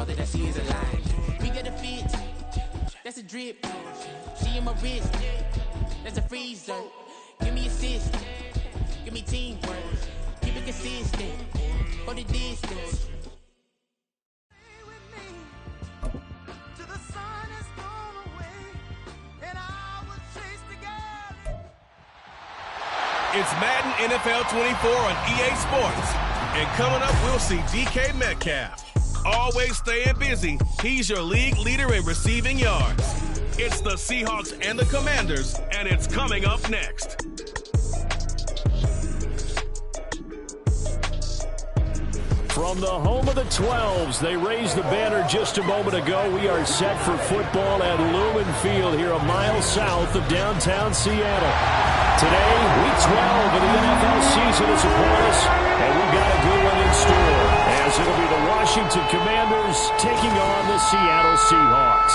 all that I see is a lie. We got a fit, that's a drip. She in my wrist, that's a freezer. Give me assist, give me teamwork. Keep it consistent, for the distance. It's Madden NFL 24 on EA Sports. And coming up, we'll see DK Metcalf. Always staying busy, he's your league leader in receiving yards. It's the Seahawks and the Commanders, and it's coming up next. From the home of the 12s, they raised the banner just a moment ago. We are set for football at Lumen Field here a mile south of downtown Seattle. Today, week 12 of the NFL season is upon us, and we've got a good one in store, as it'll be the Washington Commanders taking on the Seattle Seahawks.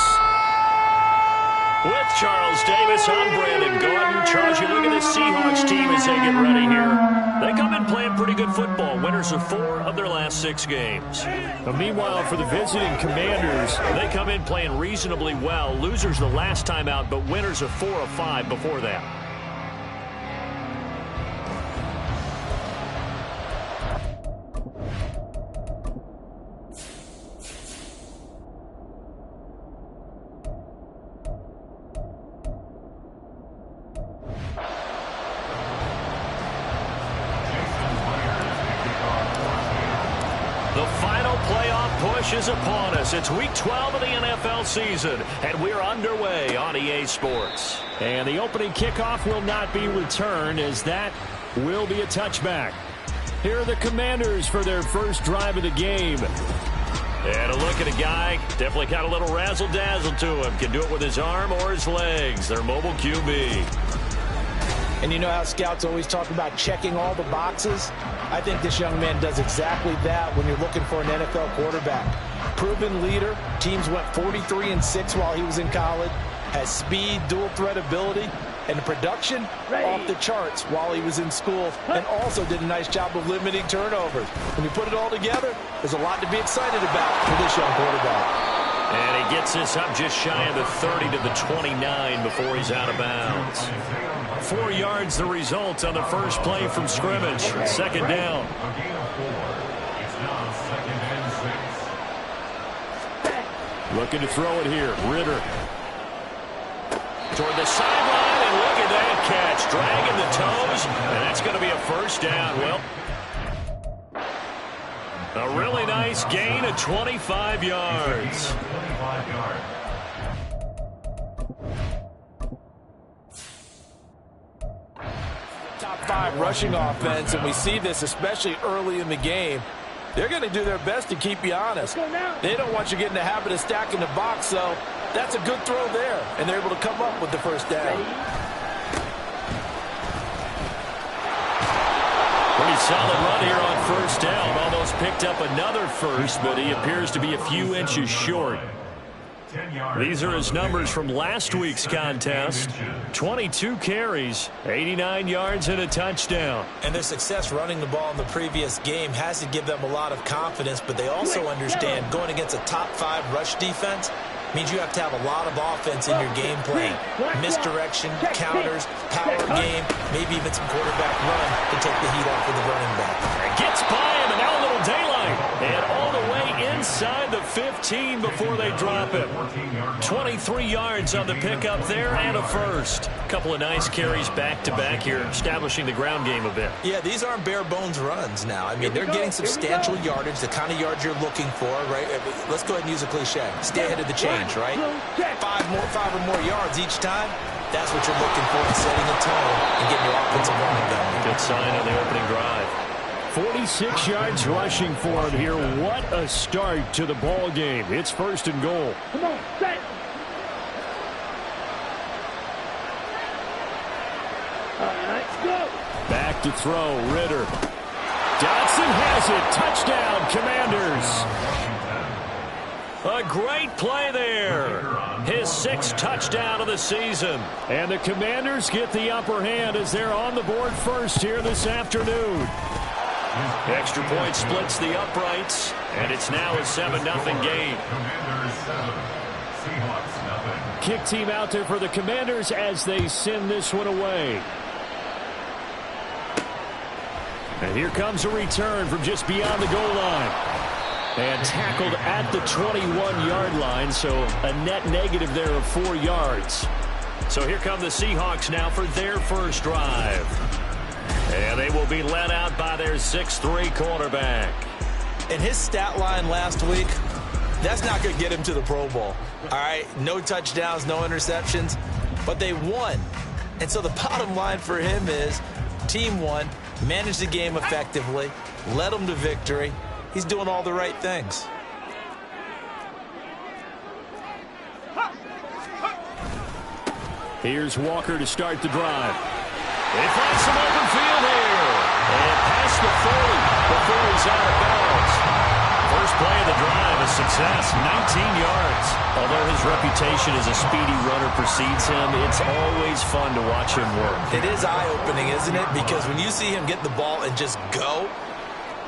With Charles Davis, I'm Brandon Gordon. Charles, you look at this Seahawks team as they get ready here. They come in playing pretty good football. Winners of 4 of their last 6 games. But meanwhile, for the visiting Commanders, they come in playing reasonably well. Losers the last time out, but winners of 4 of 5 before that. Is upon us. It's week 12 of the NFL season, and we're underway on EA Sports. And the opening kickoff will not be returned, as that will be a touchback. Here are the Commanders for their first drive of the game. And a look at a guy, definitely got a little razzle-dazzle to him. Can do it with his arm or his legs. Their mobile QB. And you know how scouts always talk about checking all the boxes? I think this young man does exactly that when you're looking for an NFL quarterback. Proven leader. Teams went 43-6 while he was in college. Has speed, dual threat ability, and the production off the charts while he was in school, and also did a nice job of limiting turnovers. When you put it all together, there's a lot to be excited about for this young quarterback. And he gets this up just shy of the 30 to the 29 before he's out of bounds. 4 yards the result on the first play from scrimmage. Second down. Looking to throw it here. Ritter. Toward the sideline, and look at that catch. Dragging the toes, and that's going to be a first down. Well, a really nice gain of 25 yards. Top 5 rushing offense, and we see this especially early in the game. They're going to do their best to keep you honest. They don't want you getting the habit of stacking the box, so that's a good throw there, and they're able to come up with the first down. Pretty solid run here on first down. Almost picked up another first, but he appears to be a few inches short. These are his numbers from last week's contest. 22 carries, 89 yards, and a touchdown. And their success running the ball in the previous game has to give them a lot of confidence, but they also understand going against a top 5 rush defense means you have to have a lot of offense in your game plan. Misdirection, counters, power game, maybe even some quarterback run to take the heat off of the running back. Gets by him, and now a little daylight. And all the way inside the 15 before they drop him. 23 yards on the pickup there and a first. Couple of nice carries back-to-back here, establishing the ground game a bit. Yeah, these aren't bare-bones runs now. I mean, they're getting substantial yardage, the kind of yards you're looking for, right? Let's go ahead and use a cliche. Stay ahead of the change, right? 5 or more yards each time. That's what you're looking for in setting a tone and getting your offensive line going. Good sign on the opening drive. 46 yards rushing for him here. What a start to the ball game. It's first and goal. Come on, set. All right, let's go. Back to throw, Ritter. Dotson has it. Touchdown, Commanders. A great play there. His 6th touchdown of the season. And the Commanders get the upper hand as they're on the board first here this afternoon. Extra point splits the uprights, and it's now a 7-0 game. Kick team out there for the Commanders as they send this one away. And here comes a return from just beyond the goal line. And tackled at the 21-yard line, so a net negative there of 4 yards. So here come the Seahawks now for their first drive. And they will be led out by their 6'3" quarterback. And his stat line last week, that's not going to get him to the Pro Bowl. All right, no touchdowns, no interceptions, but they won. And so the bottom line for him is team won, managed the game effectively, led them to victory. He's doing all the right things. Here's Walker to start the drive. They find some open field here. And past the 40 before he's out of bounds. First play of the drive, a success, 19 yards. Although his reputation as a speedy runner precedes him, it's always fun to watch him work. It is eye-opening, isn't it? Because when you see him get the ball and just go,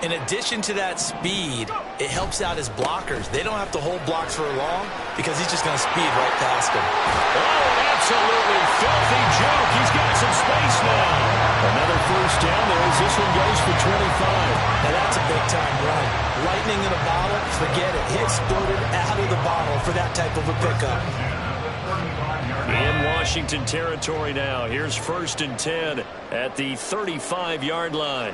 in addition to that speed, it helps out his blockers. They don't have to hold blocks for long because he's just going to speed right past them. Oh, absolutely filthy joke. He's got some space now. Another first down there as this one goes for 25. Now that's a big-time run. Lightning in a bottle, forget it. He exploded out of the bottle for that type of a pickup. In Washington territory now. Here's 1st and 10 at the 35-yard line.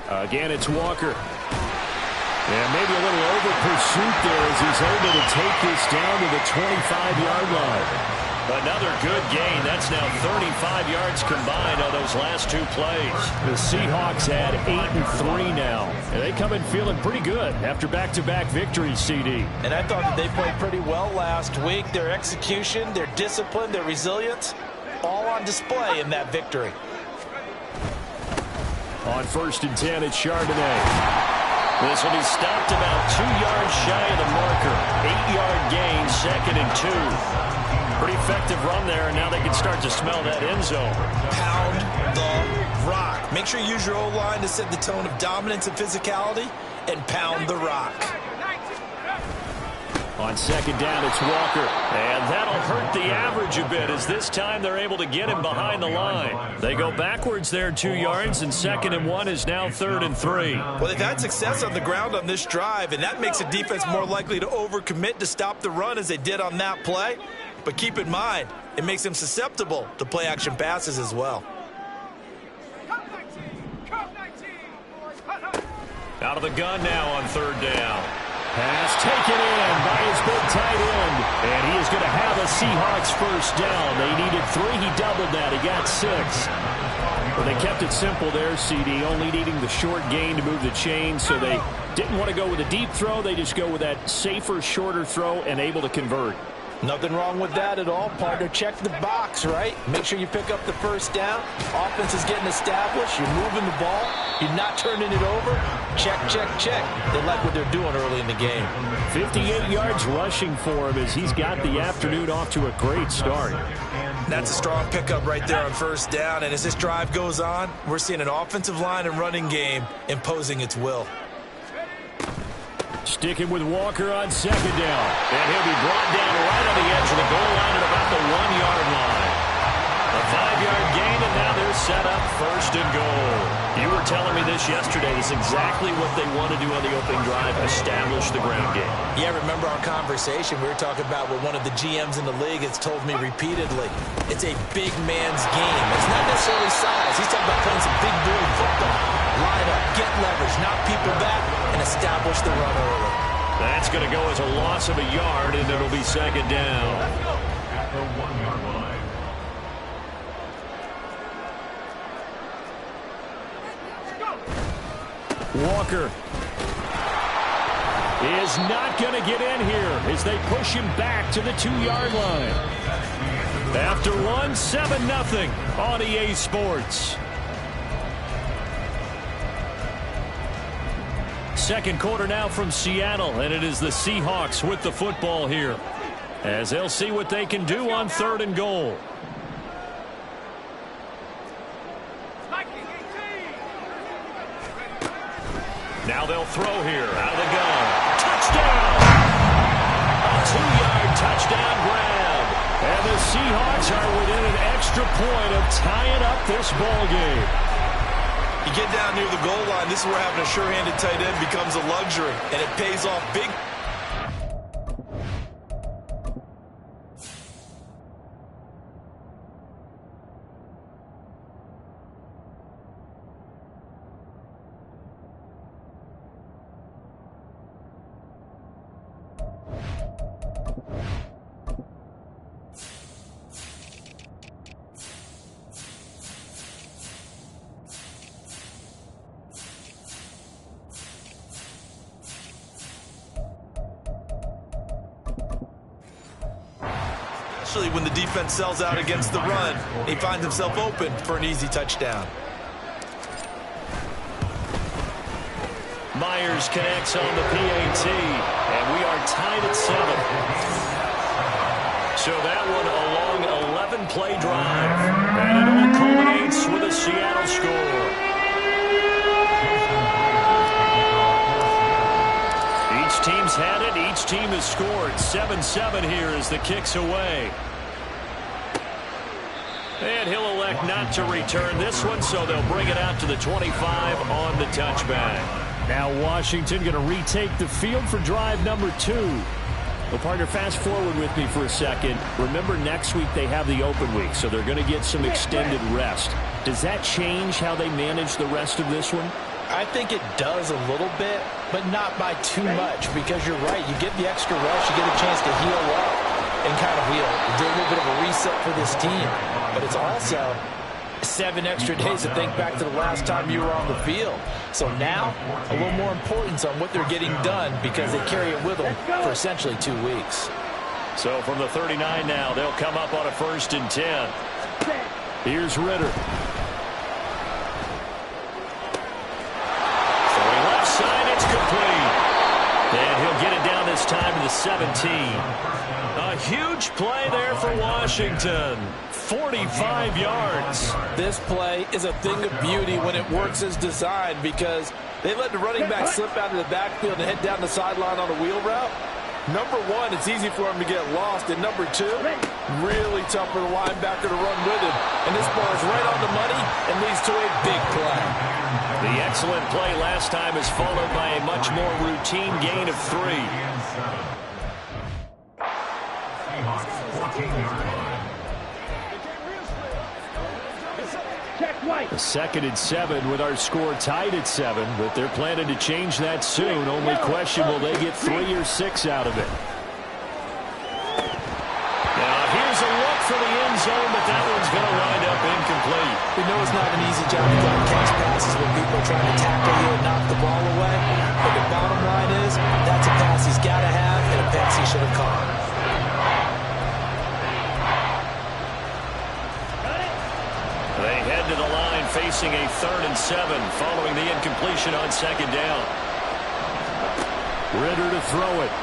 Again, it's Walker. And maybe a little over-pursuit there as he's able to take this down to the 25-yard line. Another good gain. That's now 35 yards combined on those last 2 plays. The Seahawks had 8 and 3 now. And they come in feeling pretty good after back-to-back victories, CD. And I thought that they played pretty well last week. Their execution, their discipline, their resilience, all on display in that victory. On 1st and 10, it's Chardonnay. This will be stopped about 2 yards shy of the marker. 8-yard gain, 2nd and 2. Pretty effective run there, and now they can start to smell that end zone. Pound the rock. Make sure you use your O-line to set the tone of dominance and physicality, and pound the rock. On 2nd down, it's Walker. And that'll hurt the average a bit as this time they're able to get him behind the line. They go backwards there 2 yards, and 2nd and 1 is now 3rd and 3. Well, they've had success on the ground on this drive, and that makes a defense more likely to overcommit to stop the run as they did on that play. But keep in mind, it makes them susceptible to play-action passes as well. Out of the gun now on 3rd down. Pass taken in by his big tight end. And he is going to have a Seahawks first down. They needed 3. He doubled that. He got 6. Well, they kept it simple there, CD, only needing the short gain to move the chain. So they didn't want to go with a deep throw. They just go with that safer, shorter throw and able to convert. Nothing wrong with that at all, partner. Check the box, right? Make sure you pick up the first down. Offense is getting established. You're moving the ball. You're not turning it over. Check, check, check. They like what they're doing early in the game. 58 yards rushing for him as he's got the afternoon off to a great start. That's a strong pickup right there on first down. And as this drive goes on, we're seeing an offensive line and running game imposing its will. Sticking with Walker on 2nd down. And he'll be brought down right on the edge of the goal line at about the 1-yard line. A 5-yard gain, and now they're set up 1st and goal. You were telling me this yesterday. It's exactly what they want to do on the opening drive, establish the ground game. Yeah, remember our conversation? We were talking about what one of the GMs in the league has told me repeatedly. It's a big man's game. It's not necessarily size. He's talking about playing some big boy football. Line up, get leverage, knock people back, and establish the run early. That's going to go as a loss of a yard, and it'll be 2nd down. At the 1-yard line. Walker is not going to get in here as they push him back to the 2-yard line. After one, 7-0 on EA Sports. Second quarter now from Seattle, and it is the Seahawks with the football here as they'll see what they can do on 3rd and goal. Now they'll throw here. Out of the gun. Touchdown! A 2-yard touchdown grab. And the Seahawks are within an extra point of tying up this ball game. You get down near the goal line, this is where having a sure-handed tight end becomes a luxury, and it pays off big. When the defense sells out against the run, he finds himself open for an easy touchdown. Myers connects on the PAT, and we are tied at 7. So that one a long 11-play drive, and it all culminates with a Seattle score. Each team's had it. Each team has scored. 7-7 here as the kick's away. And he'll elect not to return this one, so they'll bring it out to the 25 on the touchback. Now Washington going to retake the field for drive number 2. Well, partner, fast forward with me for a second. Remember, next week they have the open week, so they're going to get some extended rest. Does that change how they manage the rest of this one? I think it does a little bit, but not by too much, because you're right. You get the extra rest, you get a chance to heal up and kind of do a little bit of a reset for this team. But it's also 7 extra days to think back to the last time you were on the field. So now, a little more importance on what they're getting done, because they carry it with them for essentially 2 weeks. So from the 39 now, they'll come up on a 1st and 10. Here's Ritter. Throwing left side, it's complete. And he'll get it down this time to the 17. A huge play there for Washington. 45 yards. This play is a thing of beauty when it works as designed, because they let the running back slip out of the backfield and head down the sideline on a wheel route. Number 1, it's easy for him to get lost. And number 2, really tough for the linebacker to run with him. And this ball is right on the money and leads to a big play. The excellent play last time is followed by a much more routine gain of 3. A 2nd and 7 with our score tied at 7, but they're planning to change that soon. Only question, will they get 3 or 6 out of it? Now here's a look for the end zone, but that one's going to wind up incomplete. We know it's not an easy job to go catch passes when people are trying to tackle you and knock the ball away. But the bottom line is, that's a pass he's got to have and a pass he should have caught. They head to the line facing a 3rd and 7 following the incompletion on 2nd down. Ritter to throw it.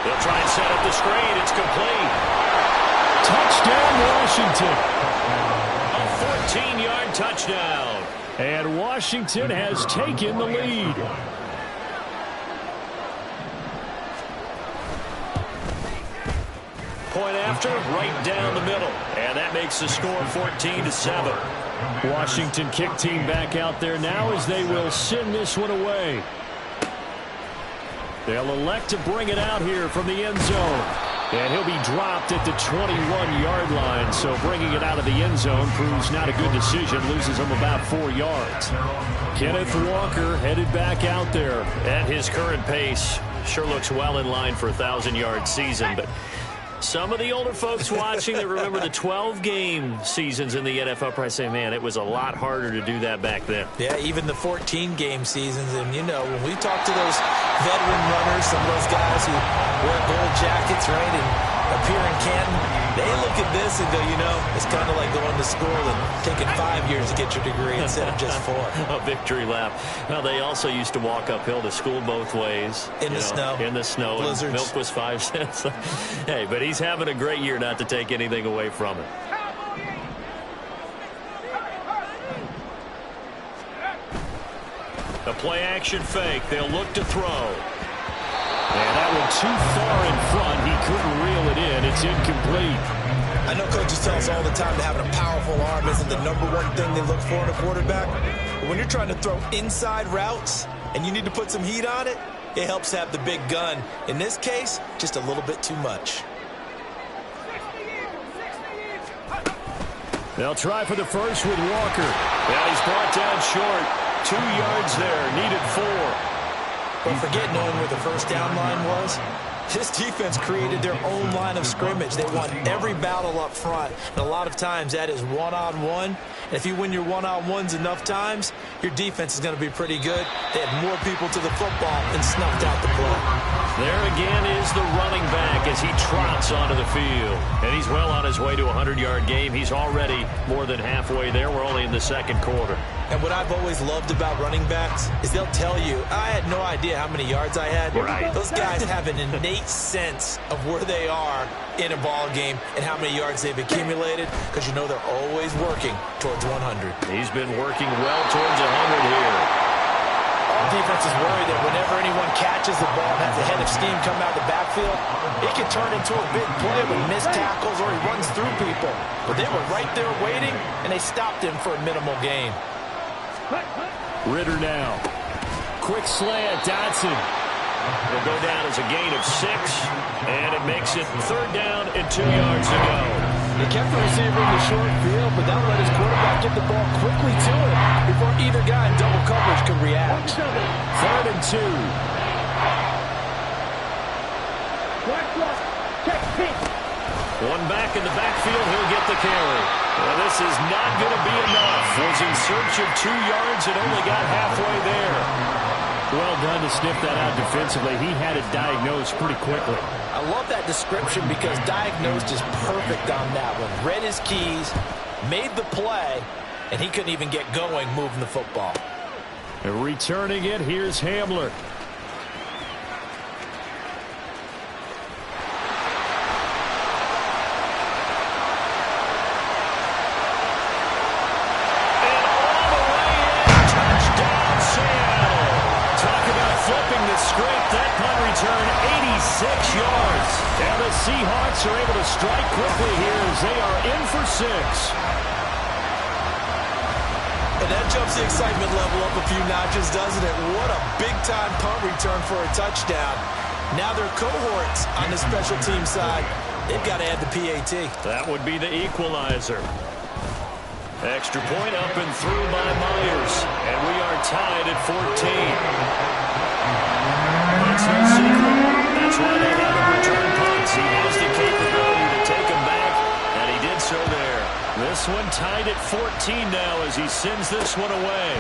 They'll try and set up the screen. It's complete. Touchdown, Washington. A 14-yard touchdown. And Washington has taken the lead. Point after, right down the middle. And that makes the score 14-7. Washington kick team back out there now as they will send this one away. They'll elect to bring it out here from the end zone. And he'll be dropped at the 21-yard line. So bringing it out of the end zone proves not a good decision. Loses him about 4 yards. Kenneth Walker headed back out there. At his current pace, sure looks well in line for a 1,000-yard season. But some of the older folks watching that remember the 12-game seasons in the NFL probably say, man, it was a lot harder to do that back then. Yeah, even the 14-game seasons. And, you know, when we talk to those veteran runners, some of those guys who wear gold jackets, right, and appear in Canton, they look at this and go, you know, it's kind of like going to school and taking 5 years to get your degree instead of just 4. A victory lap. Well, they also used to walk uphill to school both ways. In the snow. In the snow. Blizzards. Milk was 5 cents. Hey, but he's having a great year, not to take anything away from it. A play action fake. They'll look to throw. And that one too far in front. He couldn't reel it in. It's incomplete. I know coaches tell us all the time that having a powerful arm isn't the #1 thing they look for in a quarterback. But when you're trying to throw inside routes and you need to put some heat on it, it helps have the big gun. In this case, just a little bit too much. They'll try for the first with Walker. Yeah, he's brought down short. 2 yards there, needed 4. But forget knowing where the first down line was. This defense created their own line of scrimmage. They won every battle up front, and a lot of times that is one-on-one. And if you win your one-on-ones enough times, your defense is going to be pretty good. They had more people to the football and snuffed out the play. There again is the running back as he trots onto the field. And he's well on his way to a 100-yard game. He's already more than halfway there. We're only in the second quarter. And what I've always loved about running backs is they'll tell you, I had no idea how many yards I had. Right. Those guys have an innate sense of where they are in a ball game and how many yards they've accumulated, because you know they're always working towards 100. He's been working well towards 100 here. Our defense is worried that whenever anyone catches the ball and has a head of steam come out of the backfield, it can turn into a big play with missed tackles or he runs through people. But they were right there waiting, and they stopped him for a minimal gain. Ritter now. Quick slant, Dotson. Will go down as a gain of 6, and it makes it 3rd down and 2 yards to go. He kept the receiver in the short field, but that'll let his quarterback get the ball quickly to him before either guy in double coverage could react. 3rd and 2. One back in the backfield, he'll get the carry. Well, this is not going to be enough. Was in search of 2 yards and only got halfway there. Well done to sniff that out defensively. He had it diagnosed pretty quickly. I love that description because diagnosed is perfect on that one. Read his keys, made the play, and he couldn't even get going moving the football. And returning it, here's Hamler. Return 86 yards. And the Seahawks are able to strike quickly here as they are in for 6. And that jumps the excitement level up a few notches, doesn't it? What a big-time punt return for a touchdown. Now their cohorts on the special team side, they've got to add the PAT. That would be the equalizer. Extra point up and through by Myers. And we are tied at 14. It's no secret. That's why they have him return punts. He has the capability to take them back, and he did so there. This one tied at 14 now as he sends this one away.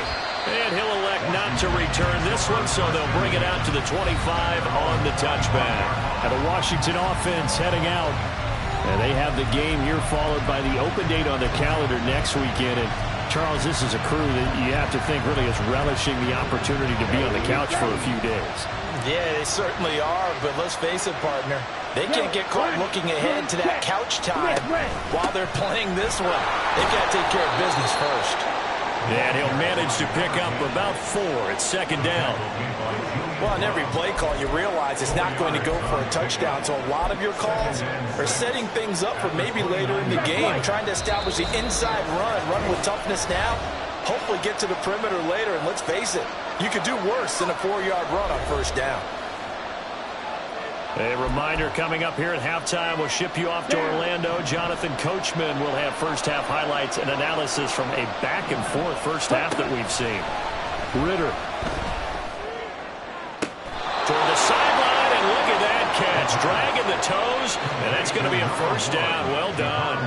And he'll elect not to return this one, so they'll bring it out to the 25 on the touchback. And the Washington offense heading out. And they have the game here followed by the open date on the calendar next weekend. And Charles, this is a crew that you have to think really is relishing the opportunity to be on the couch for a few days. Yeah, they certainly are, but let's face it, partner. They can't get caught looking ahead to that couch time while they're playing this one. They've got to take care of business first. And he'll manage to pick up about 4 at 2nd down. Well, on every play call, you realize it's not going to go for a touchdown, so a lot of your calls are setting things up for maybe later in the game, trying to establish the inside run with toughness now, hopefully get to the perimeter later, and let's face it, you could do worse than a 4-yard run on 1st down. A reminder coming up here at halftime. We'll ship you off to Orlando. Jonathan Coachman will have first-half highlights and analysis from a back-and-forth first half that we've seen. Ritter. Toward the sideline, and look at that catch. Dragging the toes, and that's going to be a 1st down. Well done.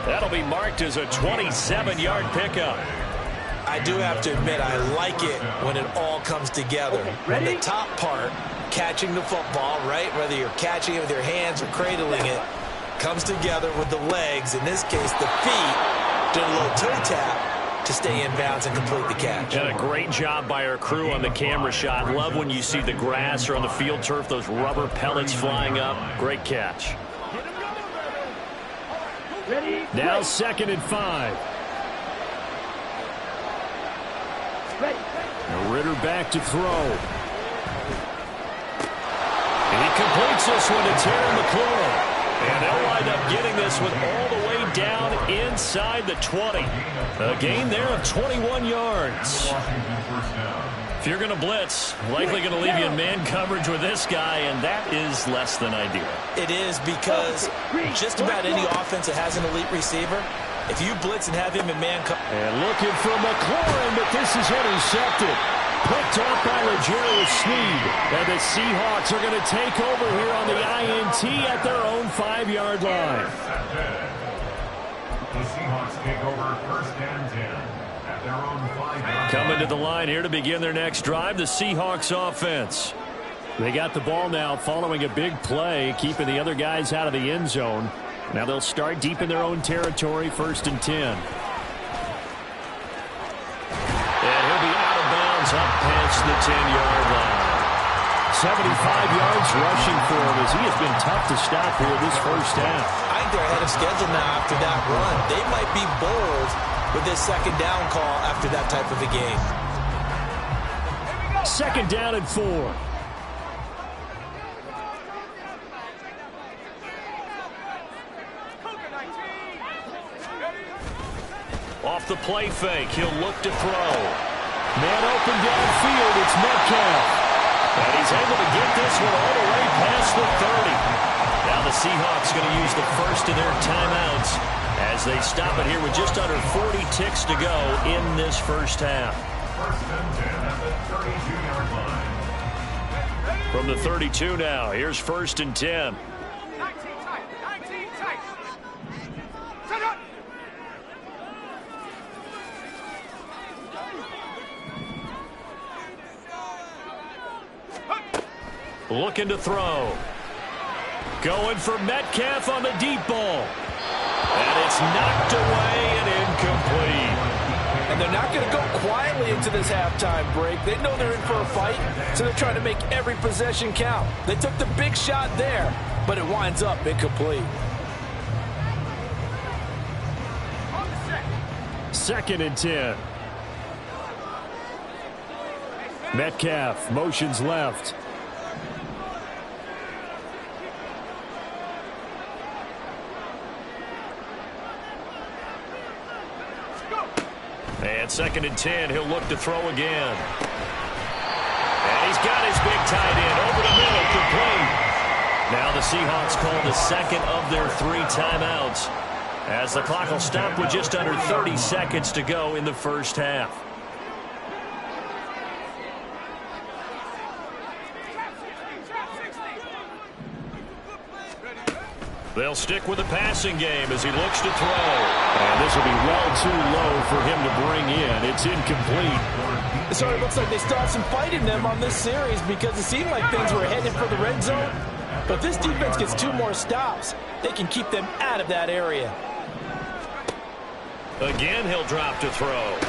That'll be marked as a 27-yard pickup. I do have to admit, I like it when it all comes together. When the top part, catching the football, right, whether you're catching it with your hands or cradling it, comes together with the legs, in this case the feet, doing a little toe tap to stay in bounds and complete the catch. And a great job by our crew on the camera shot. Love when you see the grass or on the field turf, those rubber pellets flying up. Great catch. Now 2nd and 5. Ritter back to throw. He completes this one to Terry McLaurin. And they'll wind up getting this one all the way down inside the 20. A gain there of 21 yards. If you're going to blitz, likely going to leave you in man coverage with this guy, and that is less than ideal. It is, because just about any offense that has an elite receiver, if you blitz and have him in man coverage. And looking for McLaurin, but this is intercepted. Picked off by L'Jarius Sneed. And the Seahawks are going to take over here on the INT at their own 5-yard line. The Seahawks take over 1st and 10 at their own 5-yard line. Coming to the line here to begin their next drive, the Seahawks offense. They got the ball now following a big play, keeping the other guys out of the end zone. Now they'll start deep in their own territory, 1st and 10. Up past the 10-yard line. 75 yards rushing for him, as he has been tough to stop here this first half. I think they're ahead of schedule now after that run. They might be bold with this 2nd down call after that type of a game. 2nd down and 4. Off the play fake, he'll look to throw. Man open downfield, it's Metcalf. And he's able to get this one all the way past the 30. Now the Seahawks going to use the first of their timeouts as they stop it here with just under 40 ticks to go in this first half. 1st and 10 at the 32-yard line. From the 32 now, here's 1st and 10. 19 tight. Set up. Looking to throw. Going for Metcalf on the deep ball. And it's knocked away and incomplete. And they're not going to go quietly into this halftime break. They know they're in for a fight, so they're trying to make every possession count. They took the big shot there, but it winds up incomplete. 2nd and 10. Metcalf motions left. And 2nd and 10, he'll look to throw again. And he's got his big tight end over the middle, complete. Now the Seahawks call the 2nd of their 3 timeouts, as the clock will stop with just under 30 seconds to go in the first half. They'll stick with the passing game as he looks to throw. And this will be well too low for him to bring in. It's incomplete. It sort of looks like they still have some fight in them on this series, because it seemed like things were headed for the red zone. But if this defense gets 2 more stops, they can keep them out of that area. Again, he'll drop to throw.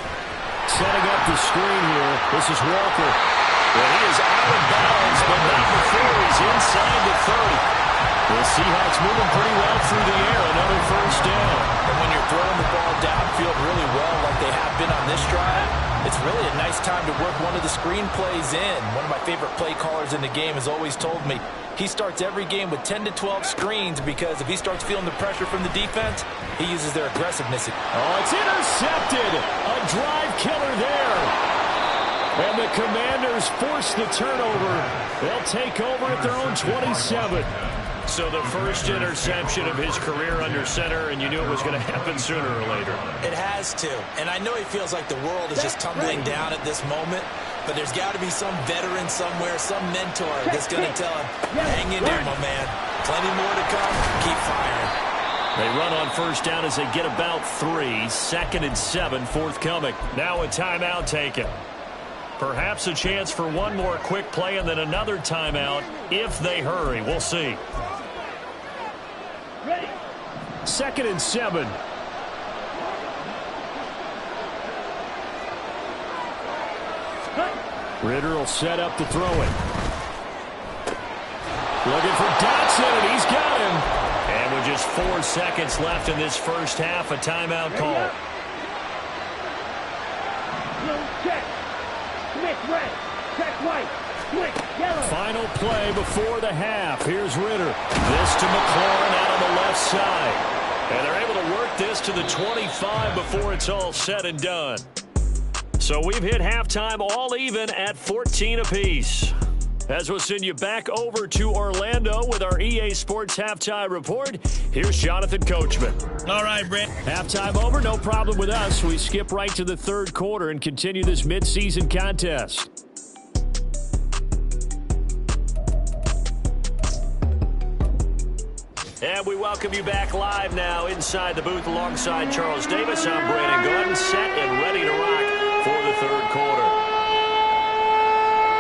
Setting up the screen here. This is Walker. Well, he is out of bounds, but not before he's inside the 30. The Seahawks moving pretty well through the air. Another first down. And when you're throwing the ball downfield really well like they have been on this drive, it's really a nice time to work one of the screen plays in. One of my favorite play callers in the game has always told me he starts every game with 10 to 12 screens, because if he starts feeling the pressure from the defense, he uses their aggressiveness. Oh, it's intercepted. A drive killer there. And the Commanders force the turnover. They'll take over at their own 27. So the first interception of his career under center, and you knew it was going to happen sooner or later. It has to. And I know he feels like the world is just tumbling down at this moment, but there's got to be some veteran somewhere, some mentor that's going to tell him, hang in there, my man. Plenty more to come. Keep firing. They run on first down as they get about 3. 2nd and 7 forthcoming. Now a timeout taken. Perhaps a chance for one more quick play and then another timeout if they hurry. We'll see. 2nd and 7. Ritter will set up to throw it. Looking for Dotson, and he's got him. And with just 4 seconds left in this first half, a timeout call. Final play before the half. Here's Ritter. This to McLaurin out on the left side. And they're able to work this to the 25 before it's all said and done. So we've hit halftime all even at 14 apiece. As we'll send you back over to Orlando with our EA Sports Halftime Report, here's Jonathan Coachman. All right, Brent. Halftime over, no problem with us. We skip right to the third quarter and continue this midseason contest. And we welcome you back live now inside the booth alongside Charles Davis. I'm Brandon Gordon, set and ready to rock for the third quarter.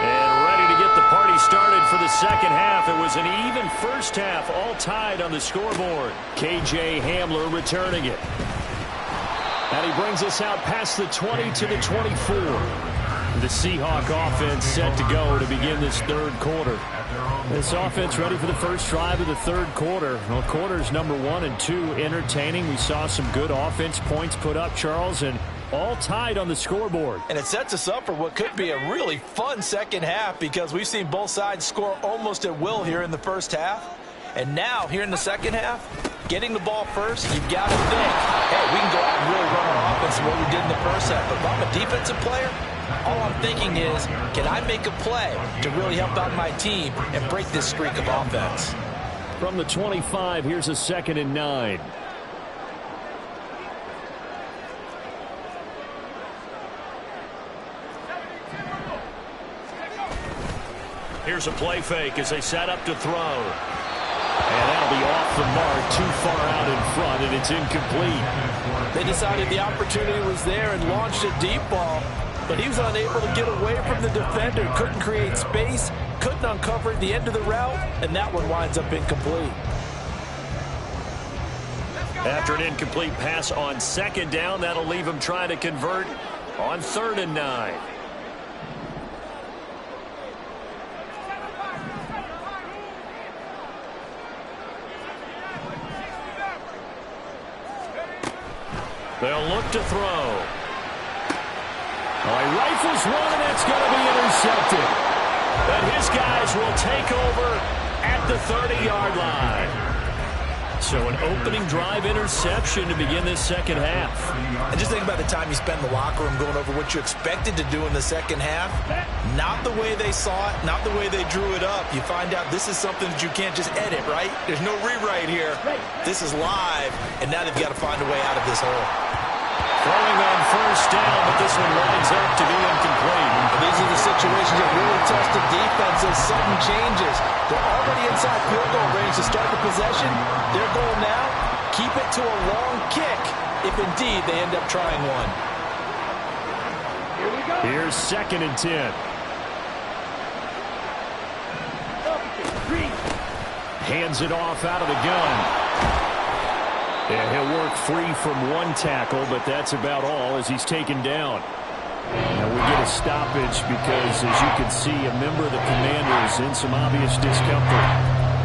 And ready to get the party started for the second half. It was an even first half, all tied on the scoreboard. KJ Hamler returning it. And he brings us out past the 20 to the 24. The Seahawk offense set to go to begin this third quarter. This offense ready for the first drive of the third quarter. Well, quarters number 1 and 2 entertaining. We saw some good offense points put up, Charles, and all tied on the scoreboard. And it sets us up for what could be a really fun second half because we've seen both sides score almost at will here in the first half. And now, here in the second half, getting the ball first, you've got to think, hey, we can go out and really run our offense what we did in the first half. But if I'm a defensive player, all I'm thinking is, can I make a play to really help out my team and break this streak of offense? From the 25, here's a 2nd and 9. Here's a play fake as they set up to throw. And that'll be off the mark, too far out in front, and it's incomplete. They decided the opportunity was there and launched a deep ball, but he was unable to get away from the defender, couldn't create space, couldn't uncover the end of the route, and that one winds up incomplete. After an incomplete pass on 2nd down, that'll leave him trying to convert on 3rd and 9. They'll look to throw. He rifles one, and that's going to be intercepted. And his guys will take over at the 30-yard line. So an opening drive interception to begin this second half. And just think about the time you spend in the locker room going over what you expected to do in the second half. Not the way they saw it, not the way they drew it up. You find out this is something that you can't just edit, right? There's no rewrite here. This is live, and now they've got to find a way out of this hole. Throwing on 1st down, but this one winds up to be incomplete. These are the situations that really test the defense as sudden changes. They're already inside field goal range to start the possession. Their goal now, keep it to a long kick if indeed they end up trying one. Here we go. Here's 2nd and 10. Hands it off out of the gun. And he'll work free from one tackle, but that's about all as he's taken down. Now we get a stoppage because, as you can see, a member of the Commanders in some obvious discomfort.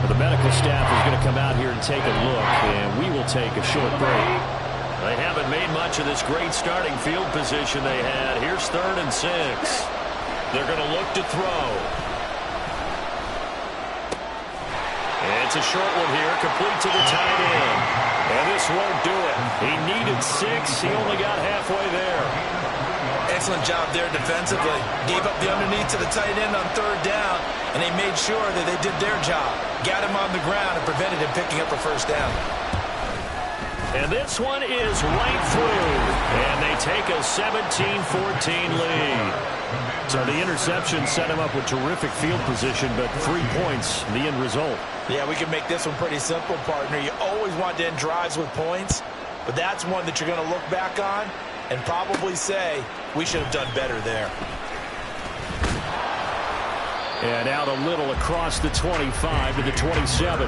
The medical staff is going to come out here and take a look, and we will take a short break. They haven't made much of this great starting field position they had. Here's 3rd and 6. They're going to look to throw. And it's a short one here, complete to the tight end. And this won't do it. He needed 6. He only got halfway there. Excellent job there defensively. Gave up the underneath to the tight end on 3rd down, and they made sure that they did their job. Got him on the ground and prevented him picking up a 1st down. And this one is right through. And they take a 17-14 lead. So the interception set him up with terrific field position, but 3 points, the end result. Yeah, we can make this one pretty simple, partner. You always want to end drives with points, but that's one that you're going to look back on and probably say, we should have done better there. And out a little across the 25 to the 27.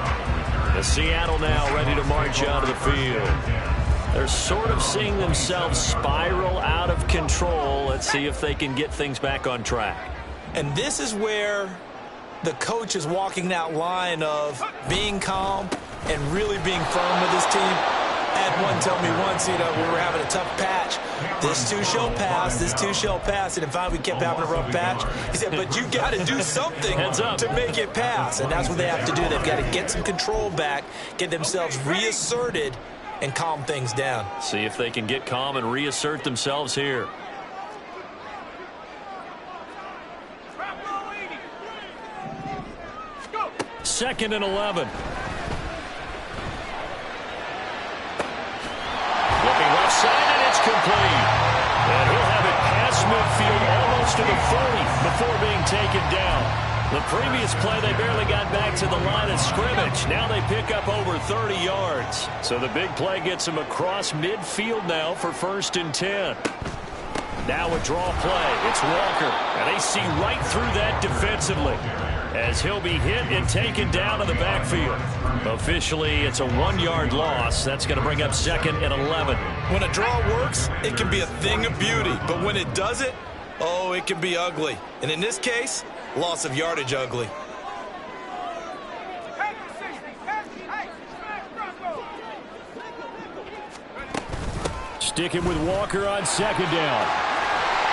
The Seattle now ready to march out of the field. They're sort of seeing themselves spiral out of control. Let's see if they can get things back on track. And this is where the coach is walking that line of being calm and really being firm with his team. I had one tell me once, we were having a tough patch. This too shall pass. This too shall pass. And if finally we kept having a rough patch, he said, but you got to do something to make it pass. And that's what they have to do. They've got to get some control back, get themselves reasserted, and calm things down. See if they can get calm and reassert themselves here. Second and 11. Looking left side, and it's complete. And he'll have it past midfield almost to the 40 before being taken down. The previous play, they barely got back to the line of scrimmage. Now they pick up over 30 yards. So the big play gets them across midfield now for 1st and 10. Now a draw play. It's Walker. And they see right through that defensively, as he'll be hit and taken down in the backfield. Officially, it's a 1-yard loss. That's going to bring up 2nd and 11. When a draw works, it can be a thing of beauty. But when it doesn't, oh, it can be ugly. And in this case, loss of yardage ugly. Sticking with Walker on 2nd down.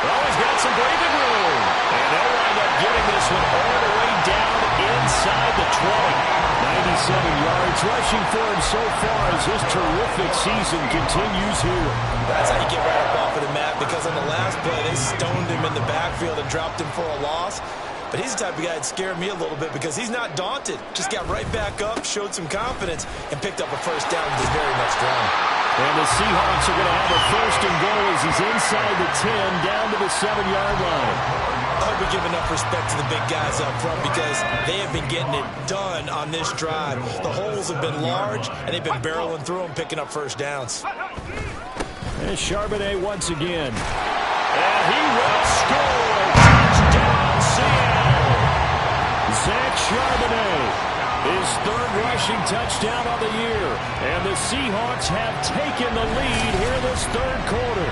Oh, he's got some breathing room. And they'll wind up getting this one all the way down inside the 20. 97 yards rushing for him so far as his terrific season continues here. That's how you get right up off of the mat, because on the last play, they stoned him in the backfield and dropped him for a loss. But he's the type of guy that scared me a little bit because he's not daunted. Just got right back up, showed some confidence, and picked up a 1st down with his very next run. And the Seahawks are going to have a 1st and goal as he's inside the 10 down to the 7-yard line. I hope we give enough respect to the big guys up front because they have been getting it done on this drive. The holes have been large, and they've been barreling through them, picking up 1st downs. And Charbonnet once again. And he will score. Touchdown, Seattle. Zach Charbonnet. His 3rd rushing touchdown of the year. And the Seahawks have taken the lead here this 3rd quarter.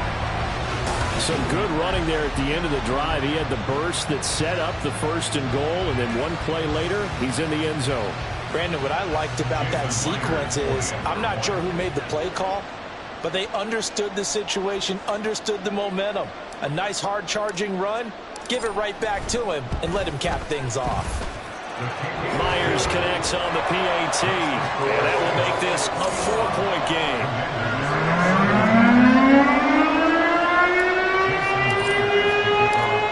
Some good running there at the end of the drive. He had the burst that set up the 1st and goal, and then one play later, he's in the end zone. Brandon, what I liked about that sequence is I'm not sure who made the play call, but they understood the situation, understood the momentum. A nice hard-charging run, give it right back to him, and let him cap things off. Myers connects on the PAT, and that will make this a 4-point game.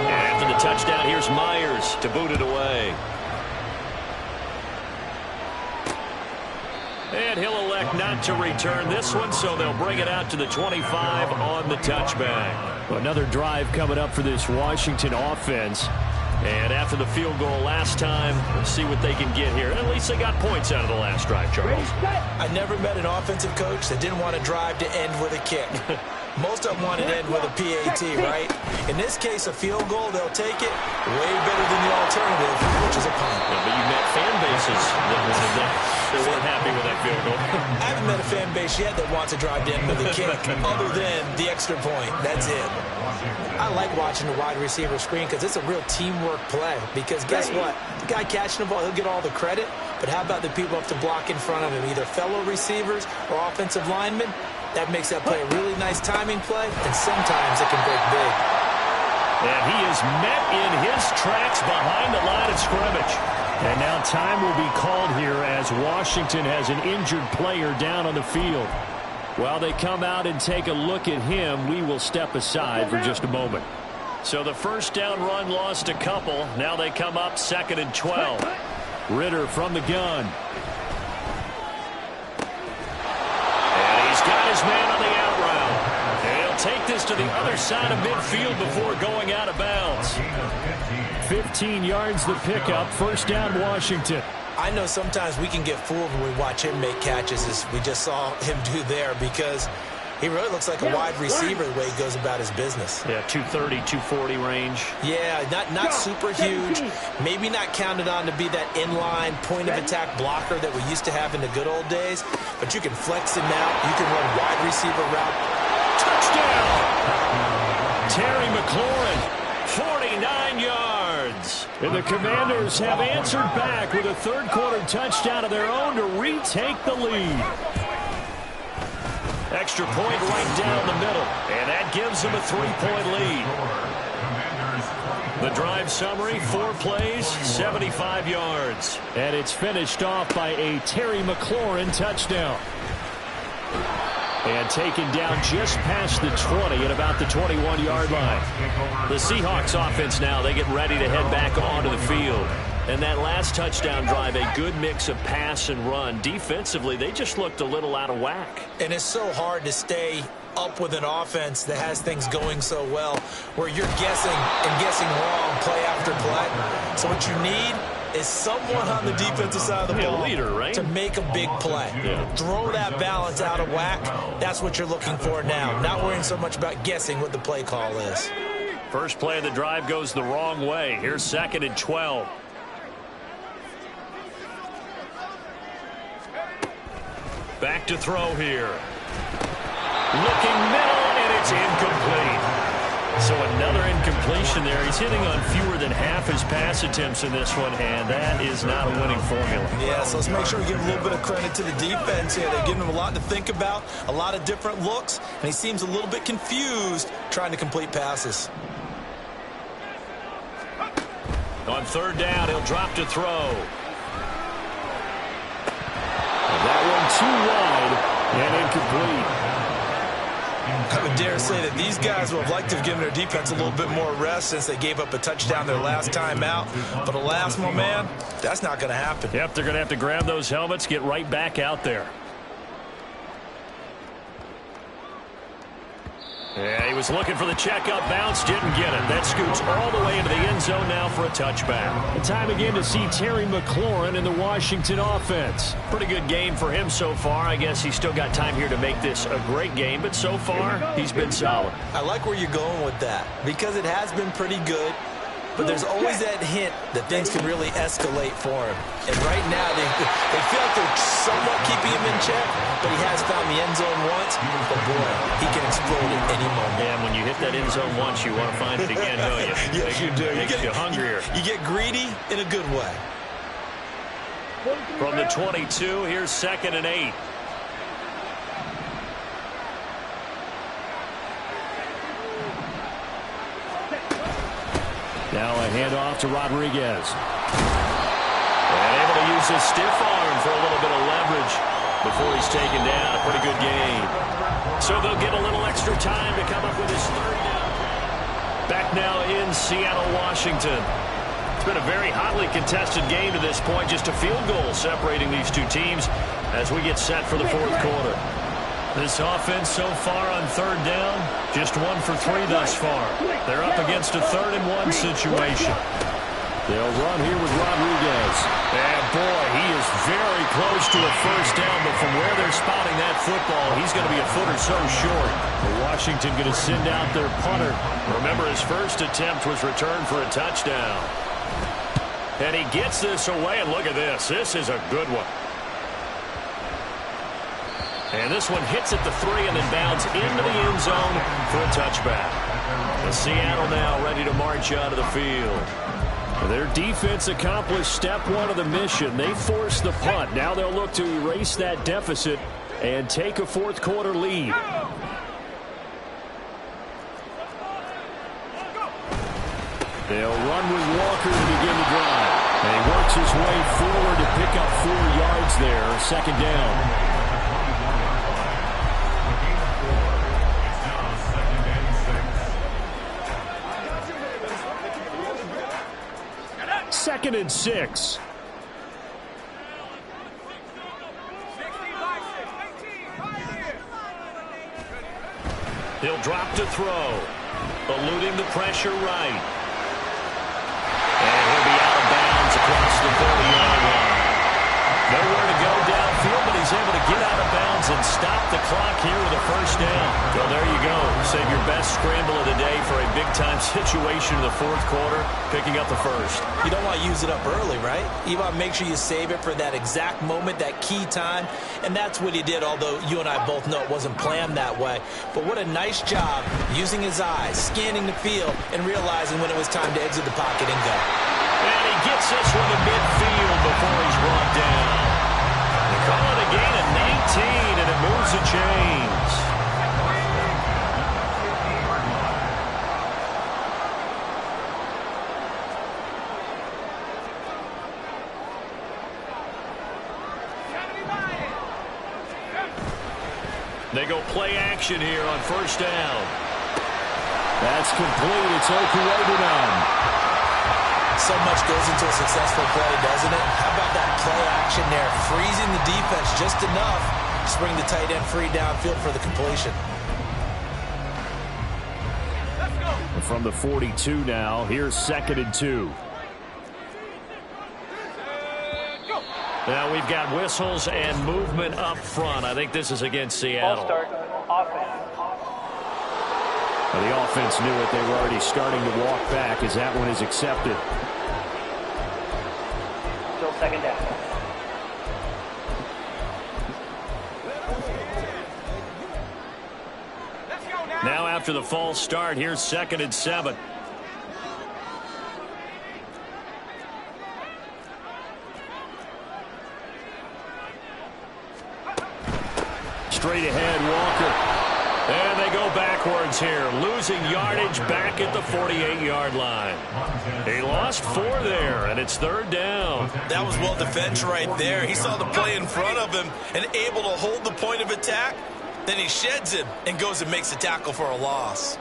And after the touchdown, here's Myers to boot it away. And he'll elect not to return this one, so they'll bring it out to the 25 on the touchback. Another drive coming up for this Washington offense. And after the field goal last time, we'll see what they can get here. At least they got points out of the last drive, Charles. I never met an offensive coach that didn't want a drive to end with a kick. Most of them want to end with a PAT, right? In this case, a field goal, they'll take it way better than the alternative, which is a punt. Yeah, but you've met fan bases that weren't happy with that field goal. I haven't met a fan base yet that wants a drive to end with a kick other than the extra point. That's it. I like watching the wide receiver screen because it's a real teamwork play. Because guess what? The guy catching the ball, he'll get all the credit. But how about the people up to block in front of him, either fellow receivers or offensive linemen? That makes that play a really nice timing play, and sometimes it can break big. And he is met in his tracks behind the line of scrimmage. And now time will be called here as Washington has an injured player down on the field. While they come out and take a look at him, we will step aside for just a moment. So the 1st down run lost a couple. Now they come up 2nd and 12. Ritter from the gun. Got his man on the out route. And he'll take this to the other side of midfield before going out of bounds. 15 yards the pickup. 1st down, Washington. I know sometimes we can get fooled when we watch him make catches, as we just saw him do there, because he really looks like a wide receiver the way he goes about his business. Yeah, 230, 240 range. Yeah, not super huge. Maybe not counted on to be that inline point-of-attack blocker that we used to have in the good old days. But you can flex him out. You can run wide receiver route. Touchdown! Terry McLaurin, 49 yards. And the Commanders have answered back with a 3rd quarter touchdown of their own to retake the lead. Extra point right down the middle, and that gives them a 3-point lead. The drive summary, 4 plays, 75 yards. And it's finished off by a Terry McLaurin touchdown. And taken down just past the 20 at about the 21-yard line. The Seahawks offense now, they get ready to head back onto the field. And that last touchdown drive, a good mix of pass and run. Defensively, they just looked a little out of whack. And it's so hard to stay up with an offense that has things going so well, where you're guessing and guessing wrong play after play. So what you need is someone on the defensive side of the ball, leader, right? to make a big play. Yeah. Throw that balance out of whack. That's what you're looking for now. Not worrying so much about guessing what the play call is. First play of the drive goes the wrong way. Here's 2nd and 12. Back to throw here. Looking middle, and it's incomplete. So another incompletion there. He's hitting on fewer than half his pass attempts in this one, and that is not a winning formula. Yeah, so let's make sure we give a little bit of credit to the defense here. They're giving him a lot to think about, a lot of different looks, and he seems a little bit confused trying to complete passes. On 3rd down, he'll drop to throw. That one too wide and incomplete. I would dare say that these guys would have liked to have given their defense a little bit more rest since they gave up a touchdown their last time out. But alas, my man, that's not going to happen. Yep, they're going to have to grab those helmets, get right back out there. Yeah, he was looking for the checkup bounce, didn't get it. That scoots all the way into the end zone now for a touchback. And time again to see Terry McLaurin in the Washington offense. Pretty good game for him so far. I guess he's still got time here to make this a great game, but so far, he's been solid. I like where you're going with that because it has been pretty good. But there's always that hint that things can really escalate for him. And right now, they feel like they're somewhat keeping him in check, but he has found the end zone once. But, boy, he can explode at any moment. And when you hit that end zone once, you want to find it again, don't you? Yes, you do. Makes you hungrier. You get greedy in a good way. From the 22, here's 2nd and 8. Now a handoff to Rodriguez. And able to use his stiff arm for a little bit of leverage before he's taken down. A pretty good game. So they'll get a little extra time to come up with his 3rd down. Back now in Seattle, Washington. It's been a very hotly contested game to this point. Just a field goal separating these two teams as we get set for the 4th quarter. This offense so far on 3rd down, just 1 for 3 thus far. They're up against a 3rd and 1 situation. They'll run here with Rodriguez. And boy, he is very close to a 1st down, but from where they're spotting that football, he's going to be a foot or so short. Washington going to send out their punter. Remember, his first attempt was returned for a touchdown. And he gets this away, and look at this. This is a good one. And this one hits at the 3 and then bounds into the end zone for a touchback. And Seattle now ready to march out of the field. Their defense accomplished step 1 of the mission. They forced the punt. Now they'll look to erase that deficit and take a 4th quarter lead. They'll run with Walker to begin the drive. And he works his way forward to pick up 4 yards there. 2nd down. Second and 6. He'll drop to throw. Eluding the pressure right. And he'll be out of bounds across the 40-yard line. Nowhere to go downfield, but he's able to get out of bounds and stop the clock here with a 1st down. Well, there you go. Save your best scramble of the day for a big-time situation in the 4th quarter, picking up the 1st. You don't want to use it up early, right? You want to make sure you save it for that exact moment, that key time, and that's what he did, although you and I both know it wasn't planned that way. But what a nice job using his eyes, scanning the field, and realizing when it was time to exit the pocket and go. And he gets this one to midfield before he's brought down. They call it a gain of 19, and it moves the chains. They go play action here on first down. That's complete. It's Okuwebunam. So much goes into a successful play, doesn't it? How about that play action there? Freezing the defense just enough to bring the tight end free downfield for the completion. From the 42 now, here's 2nd and 2. Now we've got whistles and movement up front. I think this is against Seattle. Start offense. Well, the offense knew it. They were already starting to walk back as that one is accepted. Still 2nd down. Now after the false start, here's 2nd and 7. Straight ahead, Walker. And they go backwards here, losing yardage back at the 48-yard line. He lost 4 there, and it's 3rd down. That was well defended right there. He saw the play in front of him and able to hold the point of attack. Then he sheds him and goes and makes a tackle for a loss.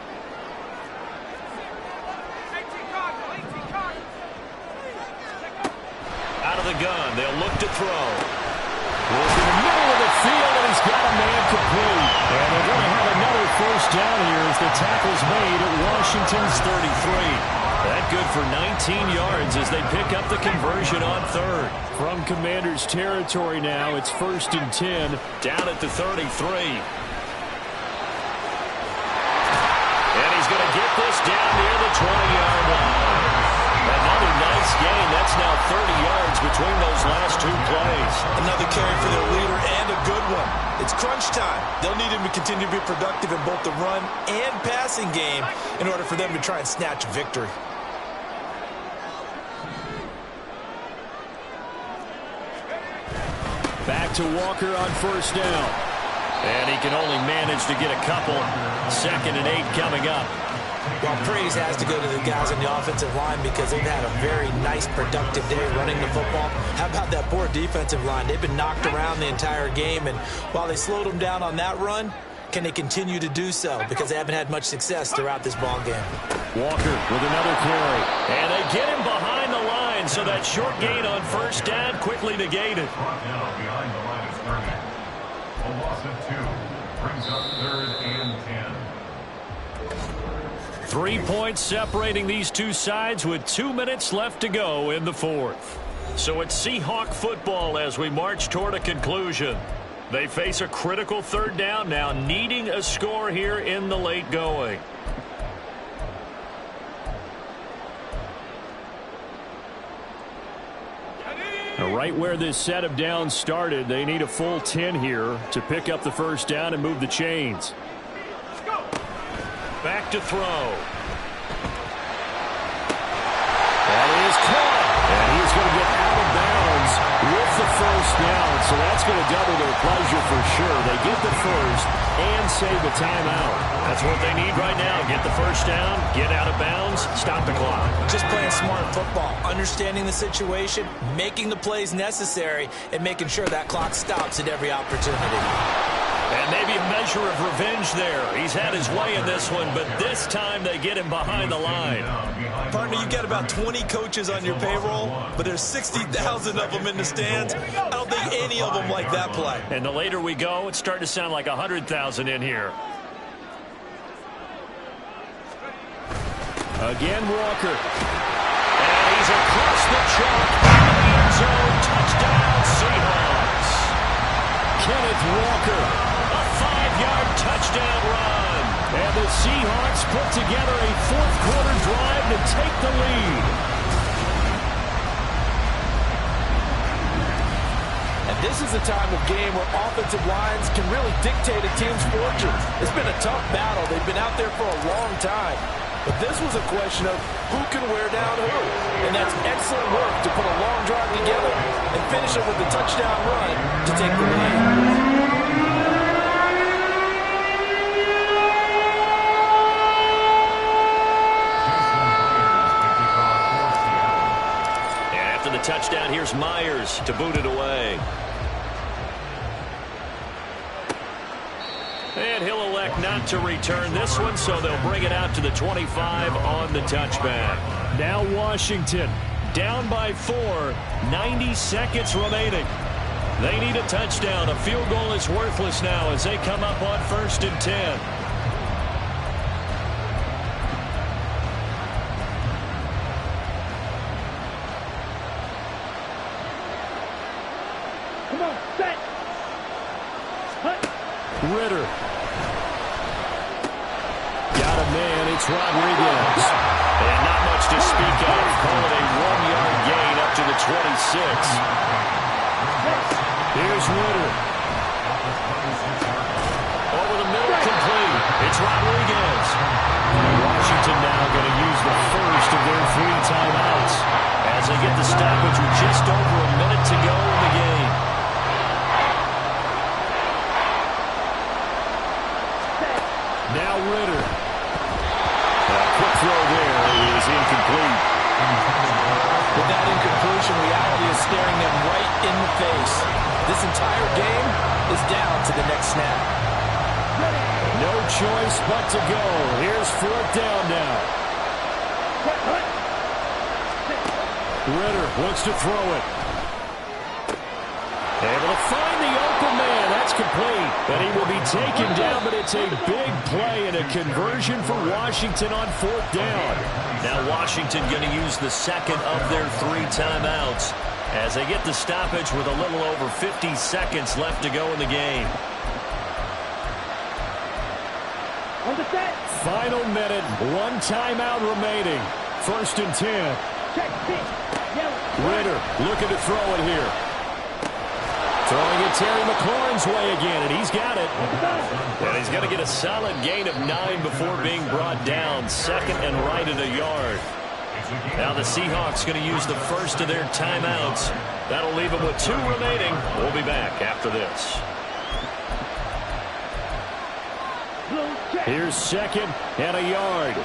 Out of the gun, they'll look to throw. Goes in the middle of the field, and he's got a man complete. And they're going to have another first down here as the tackle's made at Washington's 33. That good for 19 yards as they pick up the conversion on 3rd. From Commander's territory now, it's 1st and 10, down at the 33. And he's going to get this down near the 20-yard line. Another nice gain. That's now 30 yards between those last 2 plays. Another carry for their leader and a good one. It's crunch time. They'll need him to continue to be productive in both the run and passing game in order for them to try and snatch a victory. Back to Walker on first down. And he can only manage to get a couple. 2nd and 8 coming up. Well, praise has to go to the guys on the offensive line because they've had a very nice, productive day running the football. How about that poor defensive line? They've been knocked around the entire game, and while they slowed them down on that run, can they continue to do so? Because they haven't had much success throughout this ball game. Walker with another carry. And they get him behind the line, so that short gain on first down quickly negated. Brought down behind the line of scrimmage. A loss of 2 brings up 3rd and 10. 3 points separating these two sides with 2 minutes left to go in the 4th. So it's Seahawk football as we march toward a conclusion. They face a critical 3rd down now, needing a score here in the late going. Now, right where this set of downs started, they need a full 10 here to pick up the first down and move the chains. Back to throw. That is caught. And he's going to get out of bounds with the first down. So that's going to double their pleasure for sure. They get the first and save a timeout. That's what they need right now. Get the first down, get out of bounds, stop the clock. Just playing smart football, understanding the situation, making the plays necessary, and making sure that clock stops at every opportunity. And maybe a measure of revenge there. He's had his way in this one, but this time they get him behind the line. Partner, you got about 20 coaches on your payroll, but there's 60,000 of them in the stands. I don't think any of them like that play. And the later we go, it's starting to sound like 100,000 in here. Again, Walker. And he's across the chalk in the end zone. Touchdown, Seahawks. Kenneth Walker. 5-yard touchdown run. And the Seahawks put together a 4th-quarter drive to take the lead. And this is a time of game where offensive lines can really dictate a team's fortunes. It's been a tough battle. They've been out there for a long time. But this was a question of who can wear down who. And that's excellent work to put a long drive together and finish it with a touchdown run to take the lead. Touchdown, here's Myers to boot it away. And he'll elect not to return this one, so they'll bring it out to the 25 on the touchback. Now Washington down by 4, 90 seconds remaining. They need a touchdown. A field goal is worthless now as they come up on 1st and 10. Come on, set. Ritter. Got a man. It's Rodriguez. And not much to speak of. Call it a 1-yard gain up to the 26. Here's Ritter. Over the middle, complete. It's Rodriguez. Washington now going to use the first of their 3 timeouts as they get the stoppage with just over a minute to go in the game. Now Ritter. A quick throw there is incomplete. With that incompletion, reality is staring them right in the face. This entire game is down to the next snap. No choice but to go. Here's 4th down now. Ritter wants to throw it. Able to find the open man. That's complete. But he will be taken down, but it's a big play and a conversion for Washington on 4th down. Now Washington going to use the second of their 3 timeouts as they get the stoppage with a little over 50 seconds left to go in the game. On the set. Final minute, 1 timeout remaining. 1st and 10. Check, pitch. Ritter looking to throw it here. Throwing it Terry McLaurin's way again, and he's got it. And he's going to get a solid gain of 9 before being brought down. 2nd and right at a yard. Now the Seahawks going to use the first of their timeouts. That'll leave them with 2 remaining. We'll be back after this. Here's 2nd and a yard.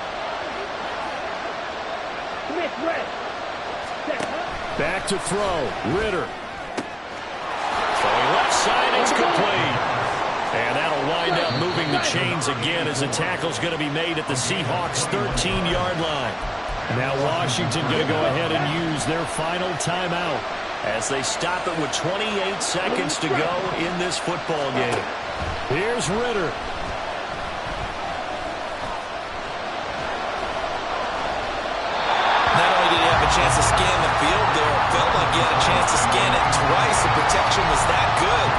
Back to throw. Ritter. Throwing left side, it's complete. And that'll wind up moving the chains again as the tackle's going to be made at the Seahawks' 13-yard line. Now Washington going to go ahead and use their final timeout as they stop it with 28 seconds to go in this football game. Here's Ritter. Not only did he have a chance to scan the field there, it felt like he had a chance to scan it twice. The protection was that good.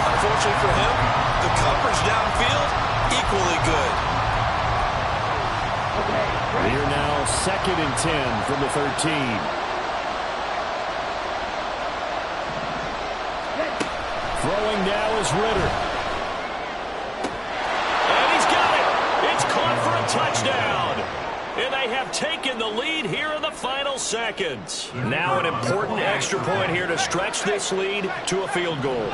Unfortunately for him, the coverage downfield, equally good. Here now, 2nd and 10 from the 13. Throwing now is Ritter. And he's got it. It's caught for a touchdown. And they have taken the lead here in the final seconds. Now an important extra point here to stretch this lead to a field goal.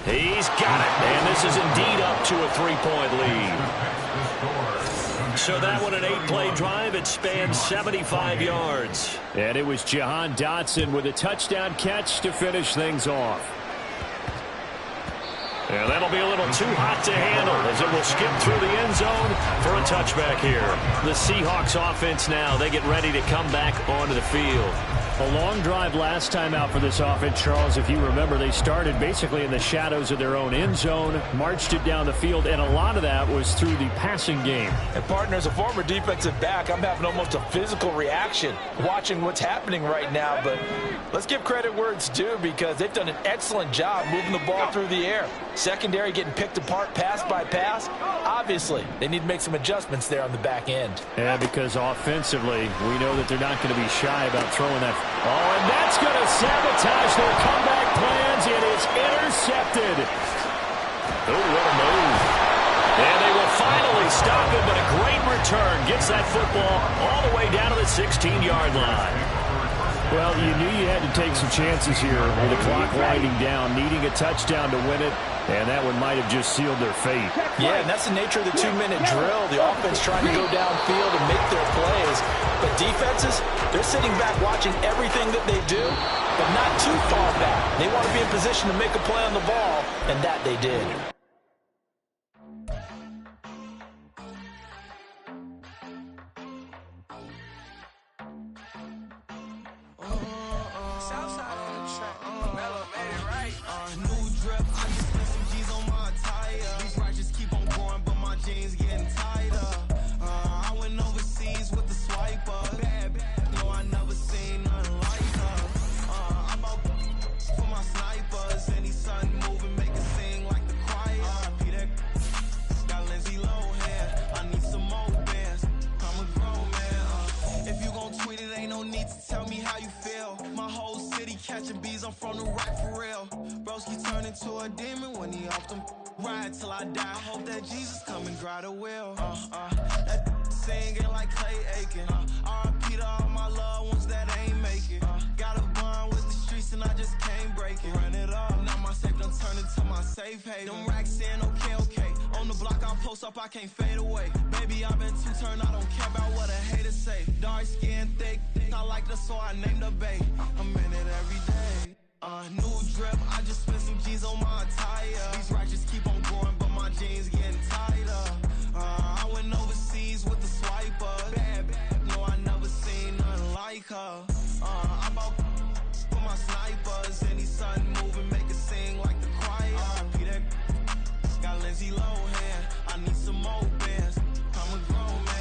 He's got it. And this is indeed up to a 3-point lead. So that one, an 8-play drive. It spans 75 yards. And it was Jahan Dotson with a touchdown catch to finish things off. And that'll be a little too hot to handle as it will skip through the end zone for a touchback here. The Seahawks offense now, they get ready to come back onto the field. A long drive last time out for this offense, Charles. If you remember, they started basically in the shadows of their own end zone, marched it down the field, and a lot of that was through the passing game. And partner, as a former defensive back, I'm having almost a physical reaction watching what's happening right now. But let's give credit where it's due because they've done an excellent job moving the ball through the air. Secondary getting picked apart pass by pass. Obviously, they need to make some adjustments there on the back end. Yeah, because offensively, we know that they're not going to be shy about throwing that. Oh, and that's going to sabotage their comeback plans. It is intercepted. Oh, what a move. And they will finally stop it, but a great return gets that football all the way down to the 16-yard line. Well, you knew you had to take some chances here with the clock winding down, needing a touchdown to win it, and that one might have just sealed their fate. Yeah, and that's the nature of the 2-minute drill. The offense trying to go downfield and make their plays. But defenses, they're sitting back watching everything that they do, but not too far back. They want to be in position to make a play on the ball, and that they did. Catching bees, I'm from the rock for real. Broski turned into a demon when he off them. Ride till I die. Hope that Jesus come and grab the wheel. That singing like Clay Aiken. R.I.P. to all my loved ones that ain't make it. Got a bond with the streets and I just can't break it. Run it up, now my safe done turned into my safe haven. Them racks in, okay. On the block I post up, I can't fade away. Baby, I've been too turned, I don't care about what a hater say. Dark skin, thick, I like the so I named the bay. I'm in it every day. New drip, I just spent some G's on my attire. These righteous keep on going, but my jeans getting tighter. I went overseas with the swiper. Bad, no, I never seen nothing like her. I bought for my snipers. Any sun moving, make it sing like the choir. Peter got Lindsay Lohan. I need some more bands. I'm a grown man.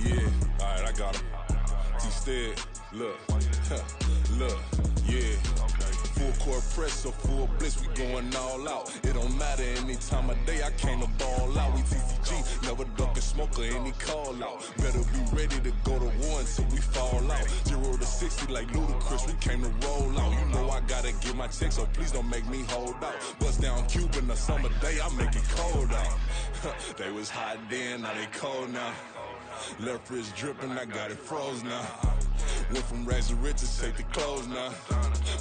Yeah, alright, I got him. T-Stead, look, yeah. Full court press, so full blitz, we going all out. It don't matter any time of day, I came to ball out. We TCG, never duck a smoker, any call out. Better be ready to go to war until we fall out. 0 to 60 like Ludacris, we came to roll out. You know I gotta get my check, so please don't make me hold out. Bust down Cuban a summer day, I make it cold out. They was hot then, now they cold now. Left wrist dripping, I got it froze now. Went from rags to riches, take the clothes now.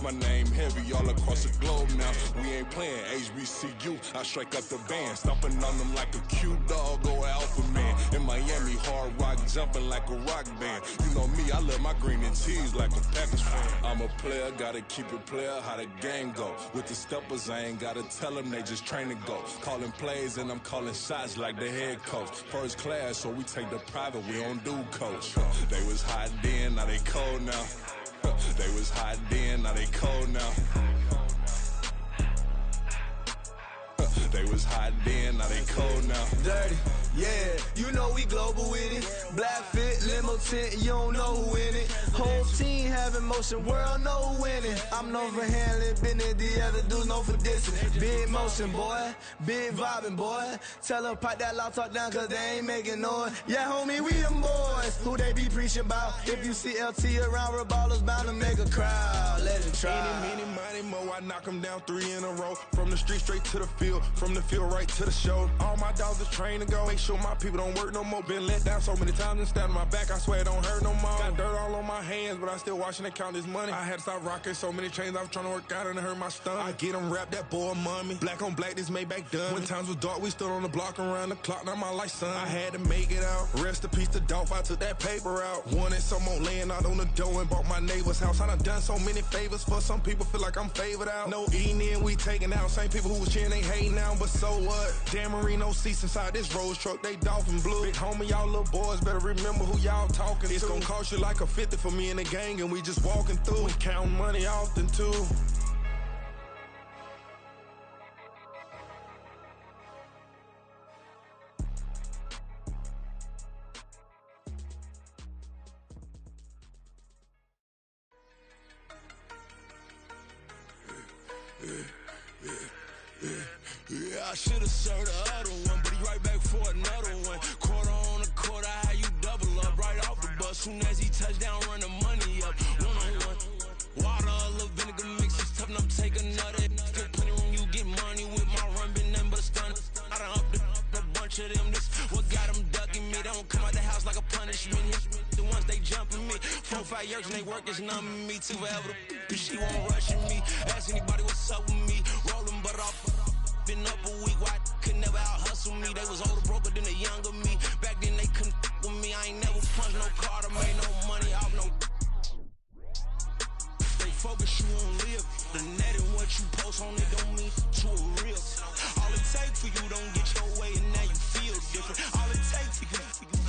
My name heavy all across the globe now. We ain't playing HBCU, I strike up the band. Stomping on them like a cute dog or alpha man. In Miami, hard rock jumping like a rock band. You know me, I love my green and cheese like a Packers fan. I'm a player, gotta keep it player, how the game go. With the steppers, I ain't gotta tell them, they just train to go. Calling plays and I'm calling shots like the head coach. First class, so we take the private, we don't do coach. They was hot then, now they cold now. They was hot then, now they cold now. They was hot then, now they cold now. Dirty, yeah, you know we global with it. Black fit, limo tint, you don't know who in it. Whole team having motion, world know who winning. I'm known for handling business, the other dudes known for dissing. Big motion, boy, big vibing, boy. Tell them pipe that loud talk down, cause they ain't making noise. Yeah, homie, we them boys, who they be preaching about. If you see LT around, Reballer's bound to make a crowd. Let it try. Any, money, mo, I knock them down 3 in a row. From the street straight to the field, from the field right to the show. All my dogs are trained to go. Make sure my people don't work no more. Been let down so many times and stand on my back, I swear it don't hurt no more. Got dirt all on my hands, but I still watching and count this money. I had to stop rocking so many chains, I was trying to work out and it hurt my stomach. I get them wrapped, that boy mommy. Black on black, this Maybach done. When times was dark, we stood on the block around the clock, now my life son. I had to make it out. Rest in peace to Dolph, I took that paper out. Wanted some more laying out on the door and bought my neighbor's house. I done done so many favors for some people, feel like I'm favored out. No eating in, we taking out. Same people who was cheering, they hating now, but so what? Dan Marino seats inside this Rolls truck, they dolphin blue. Big homie, y'all little boys better remember who y'all talking to. It's gonna cost you like a 50 for me and the gang, and we just walking through. We counting money often too. Yeah, I should've served the other one, but he right back for another one. Quarter on a quarter, how you double up right off the bus. Soon as he touch down, run the money up. One-on-one. Water, a little vinegar mix, it's tough enough to take another. Still plenty room, you get money with my run, been nothing but a stun. I done up a bunch of them, this what got them ducking me, don't punishment. The ones they jumping me. 4-5 years and they work is numbing me. Too forever the she won't rush me. Ask anybody what's up with me. Rolling but off. Been up a week, why could never out hustle me? They was older, broker than the younger me. Back then they couldn't with me. I ain't never punched no card or made no money off no. Stay focused, you won't live. The net and what you post on it don't mean to a real. All it takes for you don't get your way and now you feel different. All it takes for you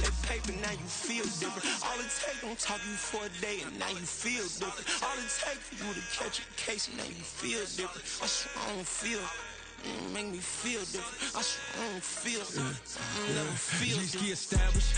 that paper, now you feel different. All it takes don't talk you for a day and now you feel different. All it takes for you to catch a case and now you feel different. I swear I don't feel. Make me feel different. I swear I don't feel. I never feel different. G-ski established.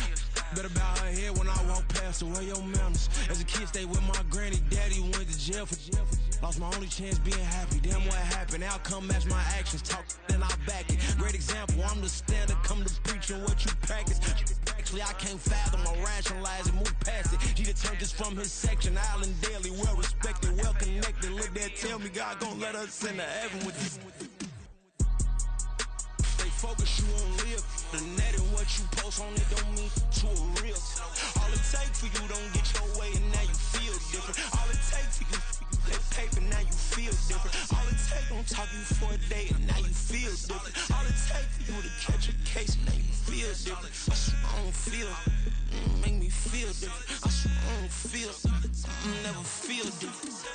Better bow her head when I walk past her. Where your manners? As a kid, stayed with my granny. Daddy went to jail for jail. Lost my only chance being happy. Damn, what happened? Outcome match my actions. Talk, then I back it. Great example. I'm the standard. Come to preaching what you practice. Actually, I can't fathom or rationalize it. Move past it. He turned this from his section. Island daily, well respected, well connected. Look there, tell me God gon' let us into heaven with this. Focus, you won't live. The net and what you post on it don't mean to a real. All it takes for you don't get your way and now you feel different. All it takes for you that paper, now you feel different. All it takes don't talk you for a day and now you feel different. All it takes for you to catch a case and now you feel different. I swear I don't feel. Make me feel different. I swear I don't feel. I never feel different.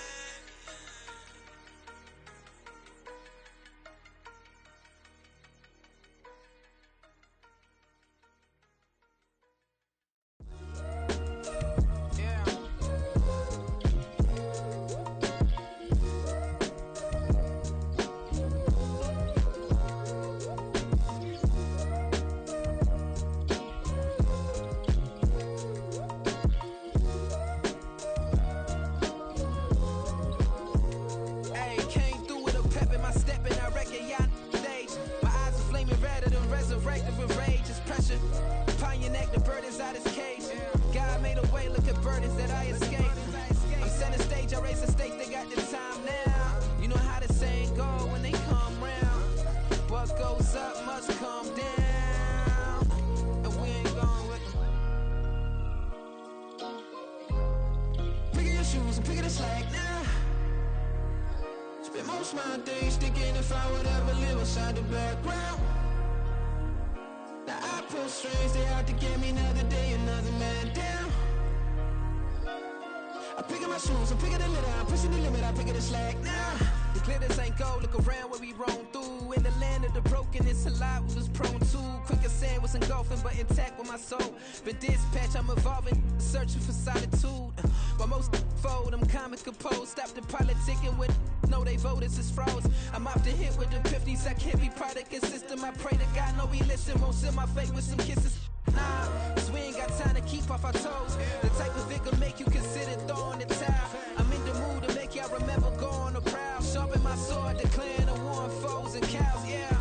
Been dispatched, I'm evolving, searching for solitude. While most fold, I'm comic composed. Stop the politicking with no, they voters is froze. I'm off the hit with the 50s, I can't be product and system. I pray to God, no, he listen. Won't send my fate with some kisses. Nah, cause we ain't got time to keep off our toes. The type of it can make you consider throwing the towel. I'm in the mood to make y'all remember going to proud. Sharpen my sword, declaring the war on foes and cows, yeah.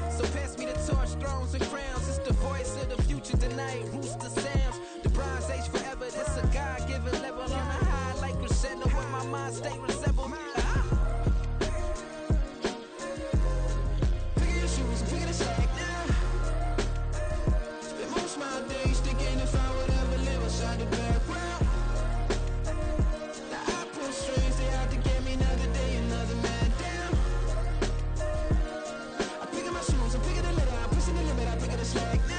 So pass me the torch, thrones and crowns. It's the voice of the future tonight. Rooster sounds, the Bronze Age forever. This a God-given level on a high like crescendo when my mind stay resembled. Pick your shoes and pick the slack now. Spend most of my days thinking if I would ever live outside the background. Now I pull strings, they out to get me another day, another man down. I'm picking my shoes, I'm picking the litter, I'm pushing the limit, I'm picking the slack now.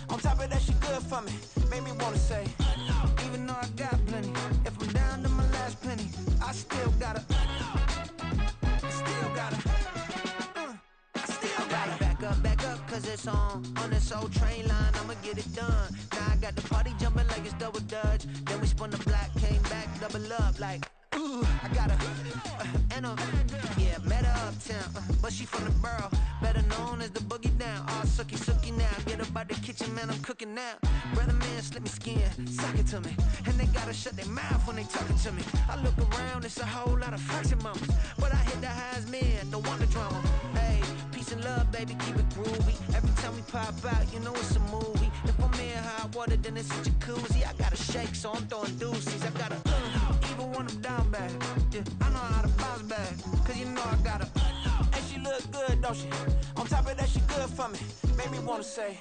On top of that, she good for me. Made me wanna say, even though I got plenty, if I'm down to my last penny, I still gotta, back up, cause it's on this old train line, I'ma get it done. Now I got the party jumping like it's double dutch. Then we spun from the block, came back, double up like, ooh, I got a, and a, yeah, met her uptown, but she from the borough, better known as the boogie down, all sucky now, get up out the kitchen, man, I'm cooking now, brother man, slip me skin, suck it to me, and they gotta shut their mouth when they talking to me, I look around, it's a whole lot of flexing mamas, but I hit the highs, man, don't want the drama, hey, peace and love, baby, keep it groovy, every time we pop out, you know it's a movie, if I'm in hot water, then it's a jacuzzi, I gotta shake, so I'm throwing deuces, I gotta, even when I'm down bad, yeah, I know how to bounce back, cause you know I gotta, and she look good, don't she, on top of that she good for me, made me wanna say,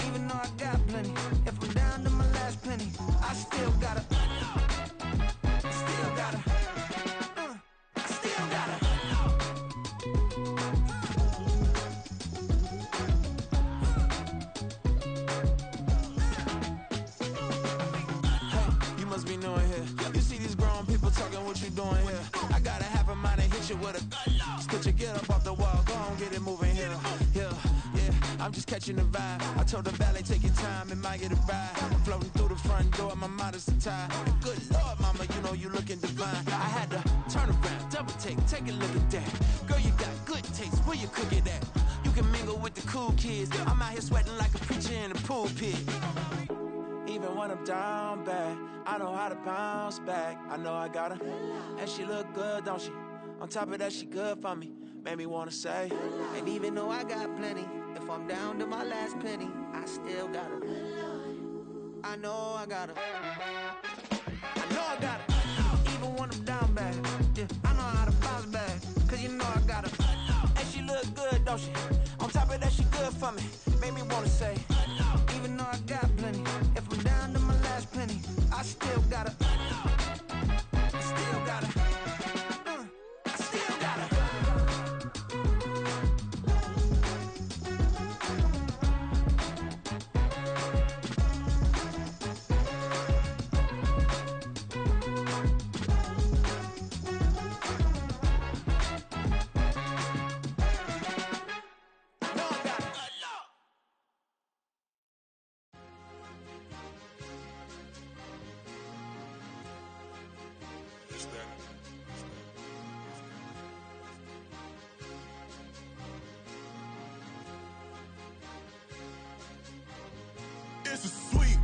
even though I got plenty, if I'm down to my last penny, I still gotta, I still gotta, I still gotta. Hey, you must be new in here. You see these grown people talking, what you doing here? I gotta have a mind and hit you with a spit you, get up off the wall, go on, get it moving here. Yeah, I'm just catching the vibe. I told the valet, take your time, it might get a ride. I'm floating through the front door, my mind is tied. Good Lord, mama, you know you looking divine. I had to turn around, double take a look at that. Girl, you got good taste, where you cook it at? You can mingle with the cool kids. I'm out here sweating like a preacher in a pulpit. Even when I'm down bad, I know how to bounce back. I know I got her, and she look good, don't she? On top of that, she good for me. Made me wanna say, and even though I got plenty, if I'm down to my last penny, I still got her. I know I got her. I know I got her. Even when I'm down bad, yeah, I know how to bounce back. Cause you know I got her. And she look good, don't she? On top of that, she good for me. Made me wanna say, even though I got plenty, if I'm down to my last penny, I still got her. I still got her. I still got her. It's a sweep.